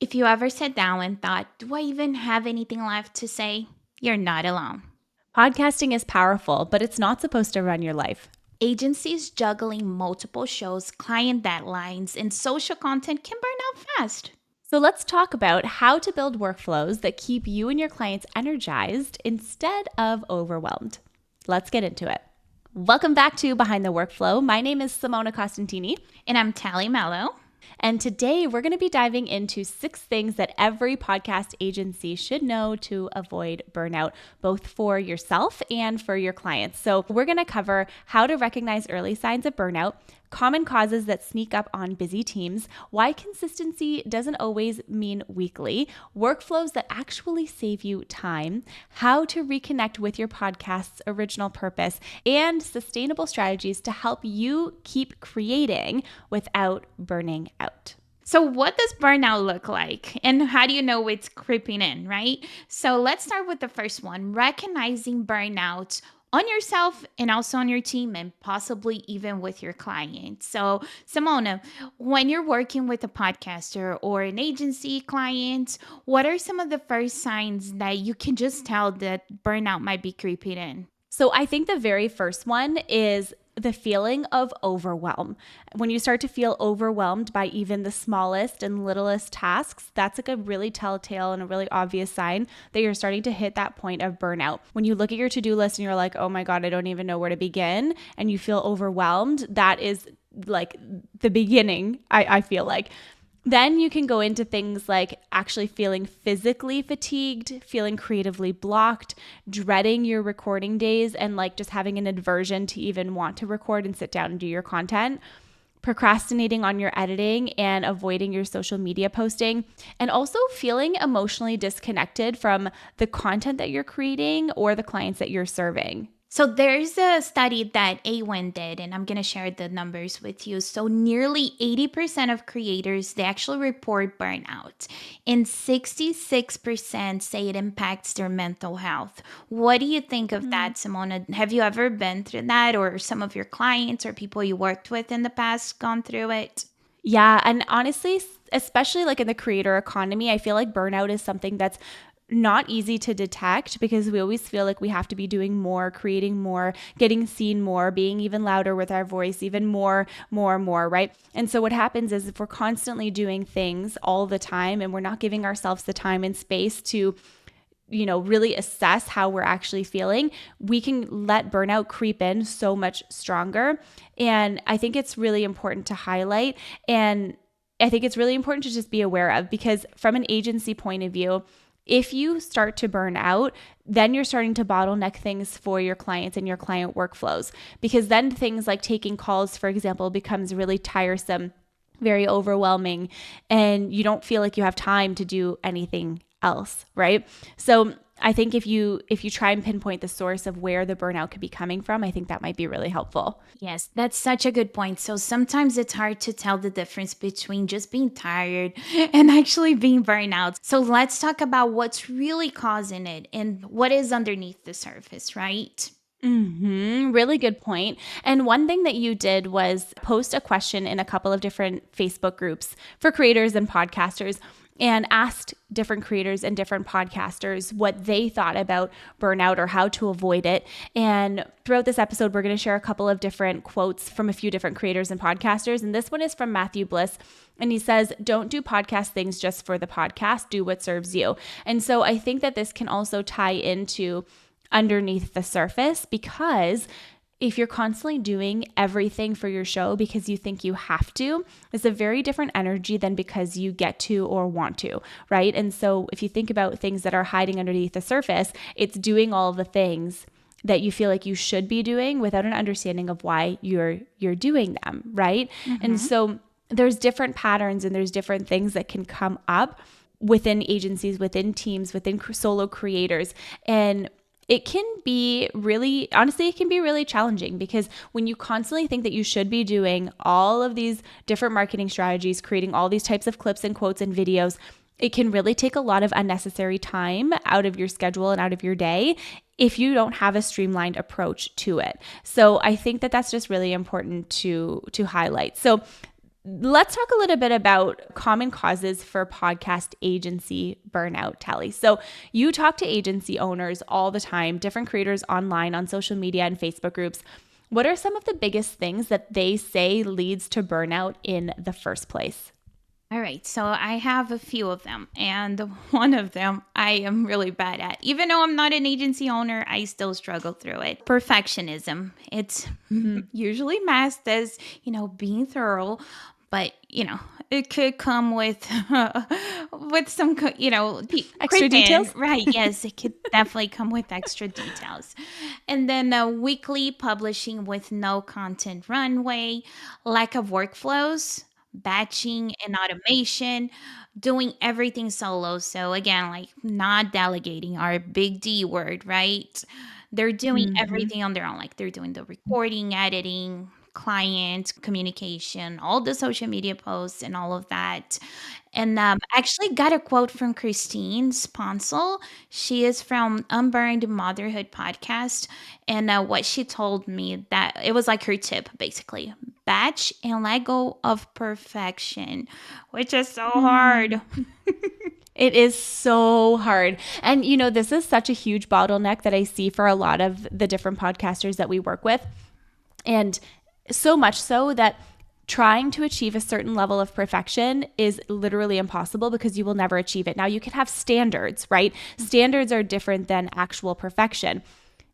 If you ever sat down and thought, do I even have anything left to say? You're not alone. Podcasting is powerful, but it's not supposed to run your life. Agencies juggling multiple shows, client deadlines, and social content can burn out fast. So let's talk about how to build workflows that keep you and your clients energized instead of overwhelmed. Let's get into it. Welcome back to Behind the Workflow. My name is Simona Costantini. And I'm Taly, Melo. And today we're going to be diving into 6 things that every podcast agency should know to avoid burnout, both for yourself and for your clients. So we're going to cover how to recognize early signs of burnout, common causes that sneak up on busy teams, why consistency doesn't always mean weekly, workflows that actually save you time, how to reconnect with your podcast's original purpose, and sustainable strategies to help you keep creating without burning out. So what does burnout look like? And how do you know it's creeping in, right? So let's start with the first one, recognizing burnout on yourself and also on your team and possibly even with your client. So Simona, when you're working with a podcaster or an agency client, what are some of the first signs that you can just tell that burnout might be creeping in? So I think the very first one is the feeling of overwhelm. When you start to feel overwhelmed by even the smallest and littlest tasks, that's like a really telltale and a really obvious sign that you're starting to hit that point of burnout. When you look at your to-do list and you're like, oh my God, I don't even know where to begin, and you feel overwhelmed, that is like the beginning, I feel like. Then you can go into things like actually feeling physically fatigued, feeling creatively blocked, dreading your recording days, and like just having an aversion to even want to record and sit down and do your content, procrastinating on your editing and avoiding your social media posting, and also feeling emotionally disconnected from the content that you're creating or the clients that you're serving. So there's a study that A1 did, and I'm going to share the numbers with you. So nearly 80% of creators, they actually report burnout, and 66% say it impacts their mental health. What do you think of that, Simona? Have you ever been through that, or some of your clients or people you worked with in the past gone through it? Yeah, and honestly, especially like in the creator economy, I feel like burnout is something that's not easy to detect because we always feel like we have to be doing more, creating more, getting seen more, being even louder with our voice, even more, right? And so what happens is if we're constantly doing things all the time and we're not giving ourselves the time and space to really assess how we're actually feeling, we can let burnout creep in so much stronger. And I think it's really important to highlight, and I think it's really important to just be aware of, because from an agency point of view, if you start to burn out, then you're starting to bottleneck things for your clients and your client workflows, because then things like taking calls, for example, becomes really tiresome, very overwhelming, and you don't feel like you have time to do anything else, right? So I think if you try and pinpoint the source of where the burnout could be coming from, I think that might be really helpful. Yes, that's such a good point. So sometimes it's hard to tell the difference between just being tired and actually being burned out. So let's talk about what's really causing it and what is underneath the surface, right? Really good point. And one thing that you did was post a question in a couple of different Facebook groups for creators and podcasters, and asked different creators and different podcasters what they thought about burnout or how to avoid it. And throughout this episode, we're going to share a couple of different quotes from a few different creators and podcasters. And this one is from Matthew Bliss. And he says, "Don't do podcast things just for the podcast, do what serves you." And so I think that this can also tie into underneath the surface, because if you're constantly doing everything for your show because you think you have to, it's a very different energy than because you get to or want to, right? And so if you think about things that are hiding underneath the surface, it's doing all of the things that you feel like you should be doing without an understanding of why you're doing them, right? And so there's different patterns and there's different things that can come up within agencies, within teams, within solo creators. And it can be really, honestly, it can be really challenging, because when you constantly think that you should be doing all of these different marketing strategies, creating all these types of clips and quotes and videos, it can really take a lot of unnecessary time out of your schedule and out of your day if you don't have a streamlined approach to it. So I think that that's just really important to highlight. So Let's talk a little bit about common causes for podcast agency burnout, Taly. So you talk to agency owners all the time, different creators online on social media and Facebook groups. What are some of the biggest things that they say leads to burnout in the first place? All right, so I have a few of them, and one of them I am really bad at. Even though I'm not an agency owner, I still struggle through it. Perfectionism. It's usually masked as, being thorough, but, it could come with with some, Extra creep in. details? Right, yes, it could definitely come with extra details. And then weekly publishing with no content runway, lack of workflows, batching and automation, doing everything solo. So again, like not delegating, our big D word, right? They're doing Mm-hmm. everything on their own. Like they're doing the recording, editing, client communication, all the social media posts and all of that. And actually got a quote from Christine Sponsel. She is from Unburned Motherhood podcast. And what she told me, that it was like her tip, basically: batch and let go of perfection, which is so hard. It is so hard. And, this is such a huge bottleneck that I see for a lot of the different podcasters that we work with. And so much so that trying to achieve a certain level of perfection is literally impossible because you will never achieve it. Now, you can have standards, right? Standards are different than actual perfection.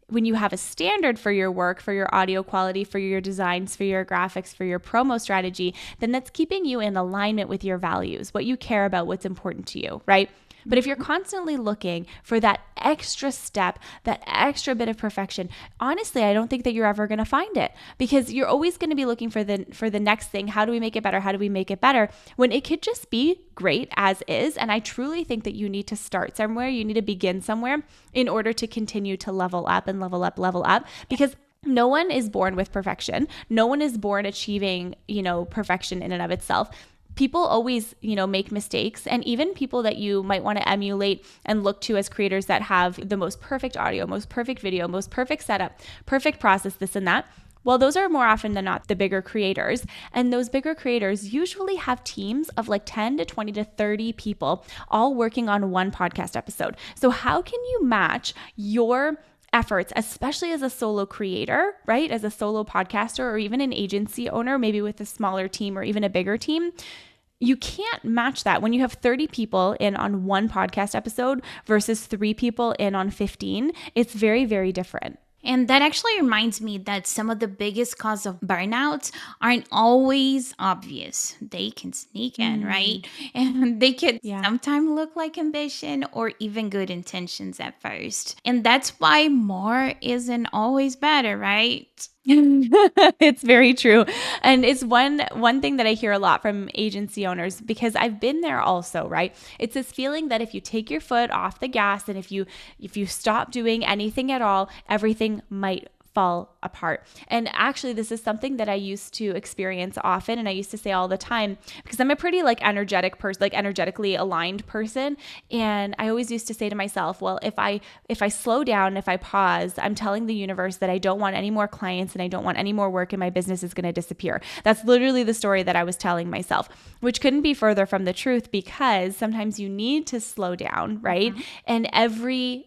When you have a standard for your work, for your audio quality, for your designs, for your graphics, for your promo strategy, then that's keeping you in alignment with your values, what you care about, what's important to you, right? But if you're constantly looking for that extra step, that extra bit of perfection, honestly, I don't think that you're ever going to find it, because you're always going to be looking for the next thing. How do we make it better? How do we make it better? When it could just be great as is. And I truly think that you need to start somewhere. You need to begin somewhere in order to continue to level up and level up, because no one is born with perfection. No one is born achieving, perfection in and of itself. People always, make mistakes. And even people that you might want to emulate and look to as creators that have the most perfect audio, most perfect video, most perfect setup, perfect process, this and that. Well, those are more often than not the bigger creators. And those bigger creators usually have teams of like 10 to 20 to 30 people all working on one podcast episode. So how can you match your efforts, especially as a solo creator, right? As a solo podcaster or even an agency owner, maybe with a smaller team or even a bigger team? You can't match that when you have 30 people in on one podcast episode versus 3 people in on 15. It's very, very different. And that actually reminds me that some of the biggest cause of burnout aren't always obvious. They can sneak in, right? And they can Yeah. sometimes look like ambition or even good intentions at first. And that's why more isn't always better, right? It's very true. And it's one thing that I hear a lot from agency owners, because I've been there also, right? It's this feeling that if you take your foot off the gas and if you stop doing anything at all, everything might fall apart. And actually, this is something that I used to experience often, and I used to say all the time, because I'm a pretty energetic person, energetically aligned person, and I always used to say to myself, well, if I slow down, if I pause, I'm telling the universe that I don't want any more clients and I don't want any more work and my business is going to disappear. That's literally the story that I was telling myself, which couldn't be further from the truth, because sometimes you need to slow down, right? And every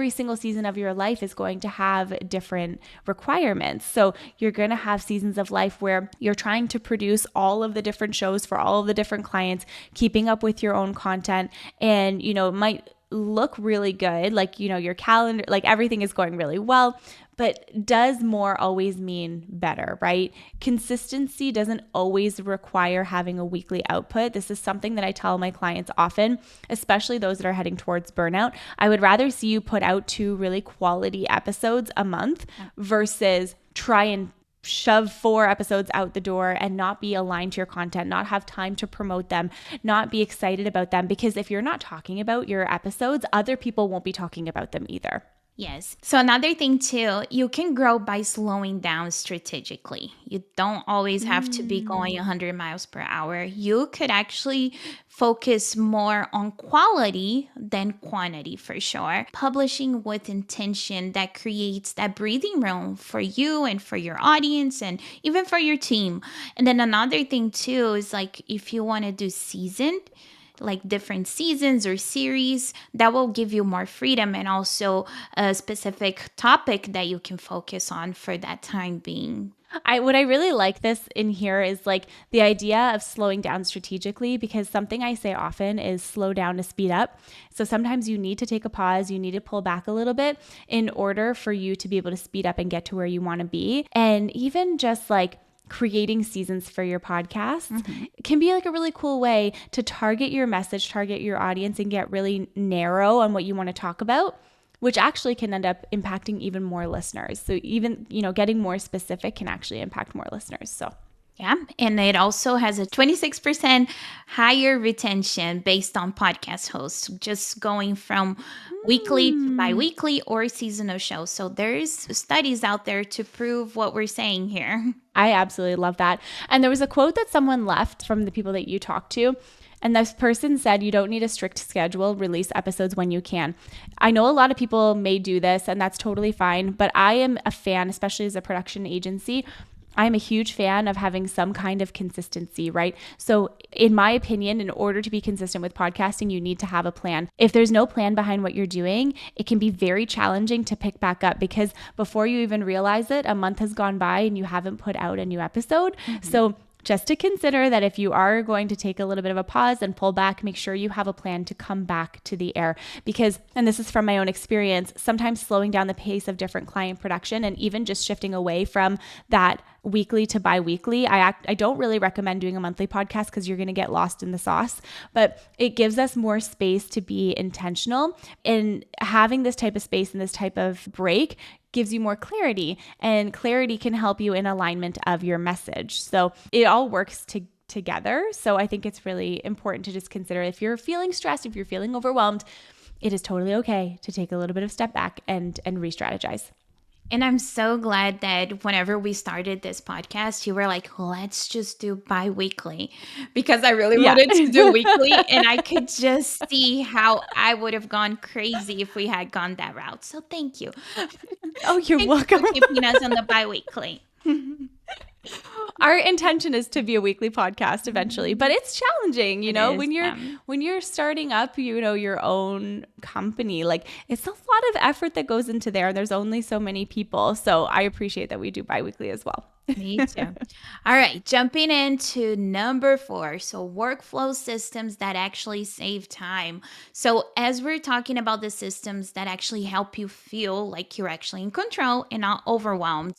single season of your life is going to have different requirements. So you're going to have seasons of life where you're trying to produce all of the different shows for all of the different clients, keeping up with your own content, and it might look really good, your calendar, everything is going really well. But does more always mean better, right? Consistency doesn't always require having a weekly output. This is something that I tell my clients often, especially those that are heading towards burnout. I would rather see you put out 2 really quality episodes a month versus try and shove 4 episodes out the door and not be aligned to your content, not have time to promote them, not be excited about them. Because if you're not talking about your episodes, other people won't be talking about them either. Yes. So another thing too, you can grow by slowing down strategically. You don't always have to be going Mm. 100 miles per hour. You could actually focus more on quality than quantity for sure. Publishing with intention that creates that breathing room for you and for your audience and even for your team. And then another thing too is like if you want to do seasoned, like different seasons or series, that will give you more freedom and also a specific topic that you can focus on for that time being. What I really like this in here is like the idea of slowing down strategically, because something I say often is slow down to speed up. So sometimes you need to take a pause, you need to pull back a little bit in order for you to be able to speed up and get to where you want to be. And even just like creating seasons for your podcasts can be like a really cool way to target your message, target your audience, and get really narrow on what you want to talk about, which actually can end up impacting even more listeners. So even, getting more specific can actually impact more listeners. So Yeah. And it also has a 26% higher retention based on podcast hosts, just going from weekly to Hmm. bi-weekly or seasonal shows. So there's studies out there to prove what we're saying here. I absolutely love that. And there was a quote that someone left from the people that you talked to. And this person said, you don't need a strict schedule, release episodes when you can. I know a lot of people may do this, and that's totally fine. But I am a fan, especially as a production agency. I'm a huge fan of having some kind of consistency, right? So, in my opinion, in order to be consistent with podcasting, you need to have a plan. If there's no plan behind what you're doing, it can be very challenging to pick back up, because before you even realize it, a month has gone by and you haven't put out a new episode. So, just to consider that if you are going to take a little bit of a pause and pull back, make sure you have a plan to come back to the air. Because, and this is from my own experience, sometimes slowing down the pace of different client production and even just shifting away from that weekly to bi-weekly. I don't really recommend doing a monthly podcast because you're going to get lost in the sauce, but it gives us more space to be intentional. And having this type of space and this type of break gives you more clarity, and clarity can help you in alignment of your message. So it all works together. So I think it's really important to just consider, if you're feeling stressed, if you're feeling overwhelmed, it is totally okay to take a little bit of step back and re-strategize. And I'm so glad that whenever we started this podcast, you were like, let's just do bi weekly, because I really Yeah. wanted to do weekly. And I could just see how I would have gone crazy if we had gone that route. So thank you. Oh, you're Thank you welcome. for keeping us on the bi weekly. Our intention is to be a weekly podcast eventually, but it's challenging, It is, when you're starting up, your own company. Like, it's a lot of effort that goes into there. There's only so many people. So I appreciate that we do bi-weekly as well. Me too. All right, jumping into number 4. So, workflow systems that actually save time. So, as we're talking about the systems that actually help you feel like you're actually in control and not overwhelmed,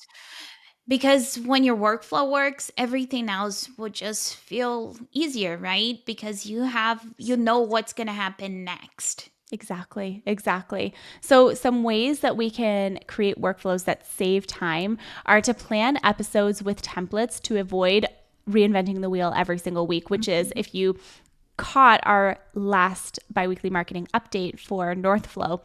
because when your workflow works, everything else will just feel easier, right? Because you know what's going to happen next. Exactly. So some ways that we can create workflows that save time are to plan episodes with templates to avoid reinventing the wheel every single week, which is, if you caught our last biweekly marketing update for Northflow,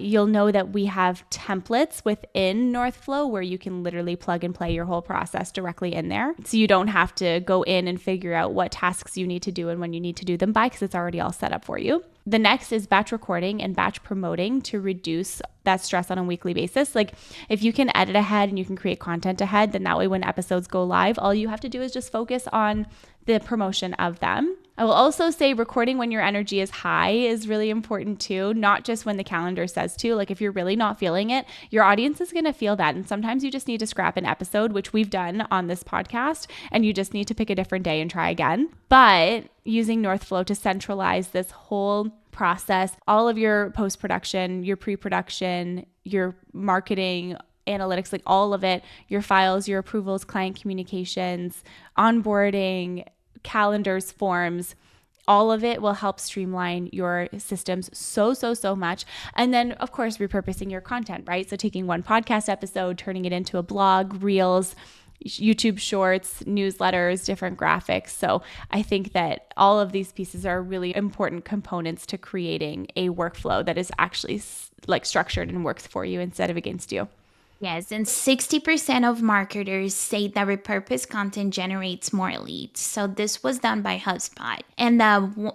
you'll know that we have templates within Northflow where you can literally plug and play your whole process directly in there. So you don't have to go in and figure out what tasks you need to do and when you need to do them by, because it's already all set up for you. The next is batch recording and batch promoting to reduce that stress on a weekly basis. Like, if you can edit ahead and you can create content ahead, then that way when episodes go live, all you have to do is just focus on the promotion of them. I will also say recording when your energy is high is really important too, not just when the calendar says to. Like, if you're really not feeling it, your audience is going to feel that. And sometimes you just need to scrap an episode, which we've done on this podcast, and you just need to pick a different day and try again. But using Northflow to centralize this whole process, all of your post-production, your pre-production, your marketing, analytics, like all of it, your files, your approvals, client communications, onboarding, calendars, forms, all of it will help streamline your systems so much. And then, of course, repurposing your content, right? So taking one podcast episode, turning it into a blog, reels, YouTube shorts, newsletters, different graphics. So I think that all of these pieces are really important components to creating a workflow that is actually like structured and works for you instead of against you. Yes, and 60% of marketers say that repurposed content generates more leads. So this was done by HubSpot. And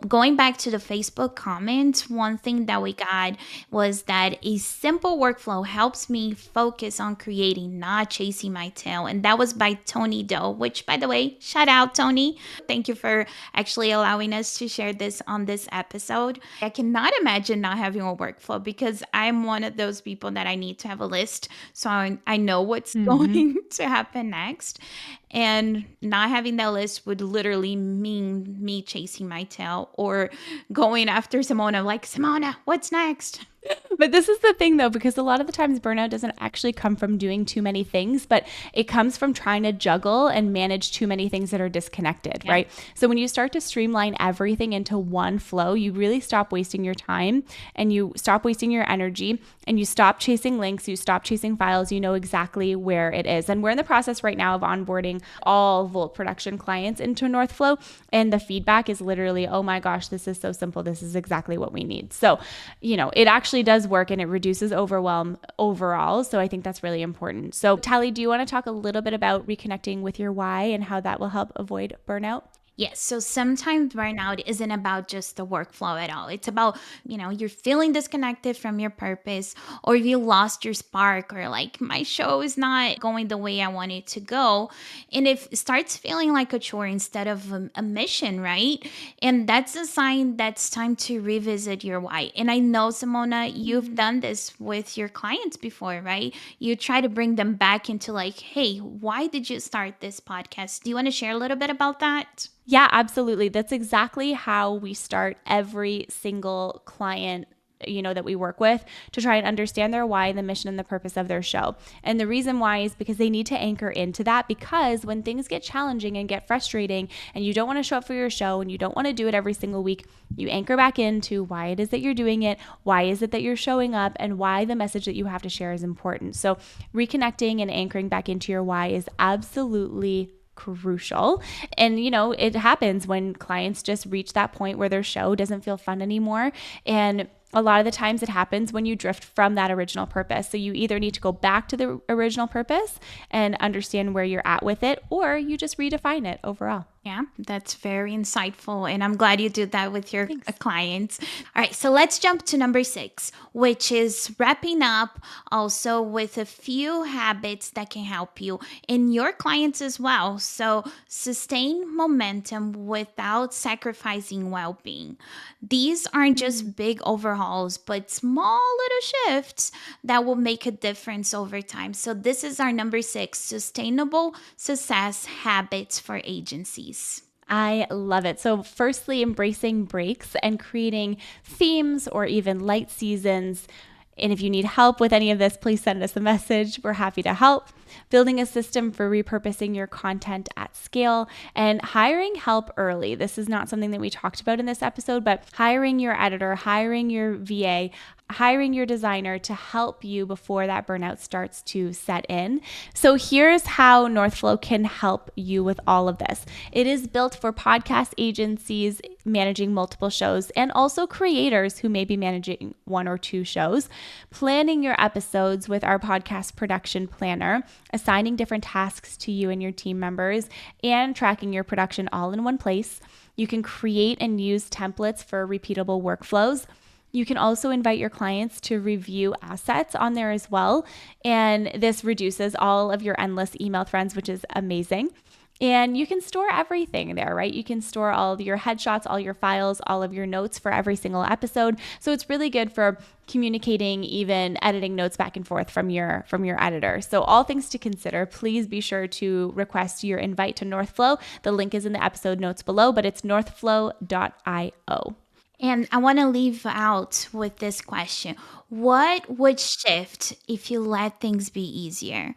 going back to the Facebook comments, one thing that we got was that a simple workflow helps me focus on creating, not chasing my tail. And that was by Tony Doe, which, by the way, shout out, Tony. Thank you for actually allowing us to share this on this episode. I cannot imagine not having a workflow because I'm one of those people that I need to have a list. So I know what's going to happen next. And not having that list would literally mean me chasing my tail or going after Simona, like, Simona, what's next? But this is the thing though, because a lot of the times burnout doesn't actually come from doing too many things, but it comes from trying to juggle and manage too many things that are disconnected, right? So when you start to streamline everything into one flow, you really stop wasting your time and you stop wasting your energy and you stop chasing links, you stop chasing files, you know exactly where it is. And we're in the process right now of onboarding all Volt production clients into Northflow. And the feedback is literally, oh my gosh, this is so simple. This is exactly what we need. So, it actually does work and it reduces overwhelm overall. So I think that's really important. So Taly, do you want to talk a little bit about reconnecting with your why and how that will help avoid burnout? Yes. So sometimes burnout isn't about just the workflow at all. It's about, you're feeling disconnected from your purpose, or you lost your spark, or like, my show is not going the way I want it to go. And if it starts feeling like a chore instead of a mission, right? And that's a sign that's time to revisit your why. And I know, Simona, you've done this with your clients before, right? You try to bring them back into like, hey, why did you start this podcast? Do you want to share a little bit about that? Yeah, absolutely. That's exactly how we start every single client that we work with, to try and understand their why, the mission and the purpose of their show. And the reason why is because they need to anchor into that, because when things get challenging and get frustrating and you don't want to show up for your show and you don't want to do it every single week, you anchor back into why it is that you're doing it, why is it that you're showing up, and why the message that you have to share is important. So reconnecting and anchoring back into your why is absolutely crucial. And it happens when clients just reach that point where their show doesn't feel fun anymore. And a lot of the times it happens when you drift from that original purpose. So you either need to go back to the original purpose and understand where you're at with it, or you just redefine it overall. Yeah, that's very insightful. And I'm glad you did that with your clients. All right, so let's jump to number 6, which is wrapping up also with a few habits that can help you and your clients as well. So sustain momentum without sacrificing well-being. These aren't just big overhauls, but small little shifts that will make a difference over time. So this is our number 6, sustainable success habits for agencies. I love it. So firstly, embracing breaks and creating themes or even light seasons. And if you need help with any of this, please send us a message. We're happy to help. Building a system for repurposing your content at scale, and hiring help early. This is not something that we talked about in this episode, but hiring your editor, hiring your VA, hiring your designer to help you before that burnout starts to set in. So here's how Northflow can help you with all of this. It is built for podcast agencies managing multiple shows, and also creators who may be managing 1 or 2 shows. Planning your episodes with our podcast production planner, assigning different tasks to you and your team members, and tracking your production all in one place. You can create and use templates for repeatable workflows. You can also invite your clients to review assets on there as well. And this reduces all of your endless email threads, which is amazing. And you can store everything there, right? You can store all of your headshots, all your files, all of your notes for every single episode. So it's really good for communicating, even editing notes back and forth from your editor. So all things to consider. Please be sure to request your invite to Northflow. The link is in the episode notes below, but it's northflow.io. And I want to leave out with this question. What would shift if you let things be easier?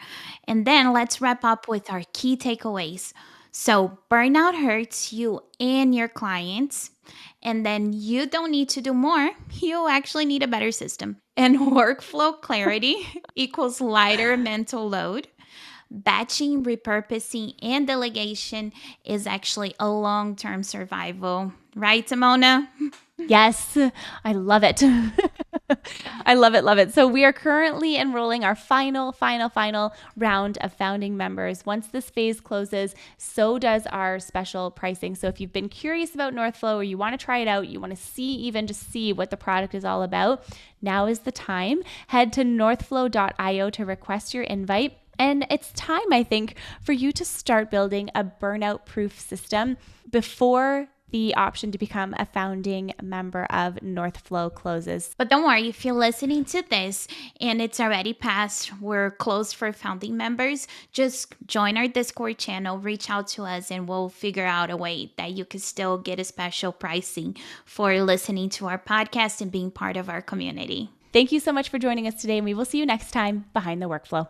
And then let's wrap up with our key takeaways. So burnout hurts you and your clients. And then you don't need to do more. You actually need a better system. And workflow clarity equals lighter mental load. batching, repurposing, and delegation is actually a long-term survival. Right, Simona? Yes, I love it. I love it, love it. So we are currently enrolling our final round of founding members. Once this phase closes, so does our special pricing. So if you've been curious about Northflow or you want to try it out, you want to see what the product is all about, now is the time. Head to northflow.io to request your invite. And it's time, I think, for you to start building a burnout-proof system before the option to become a founding member of Northflow closes. But don't worry, if you're listening to this and it's already passed, we're closed for founding members, just join our Discord channel, reach out to us, and we'll figure out a way that you can still get a special pricing for listening to our podcast and being part of our community. Thank you so much for joining us today, and we will see you next time behind the workflow.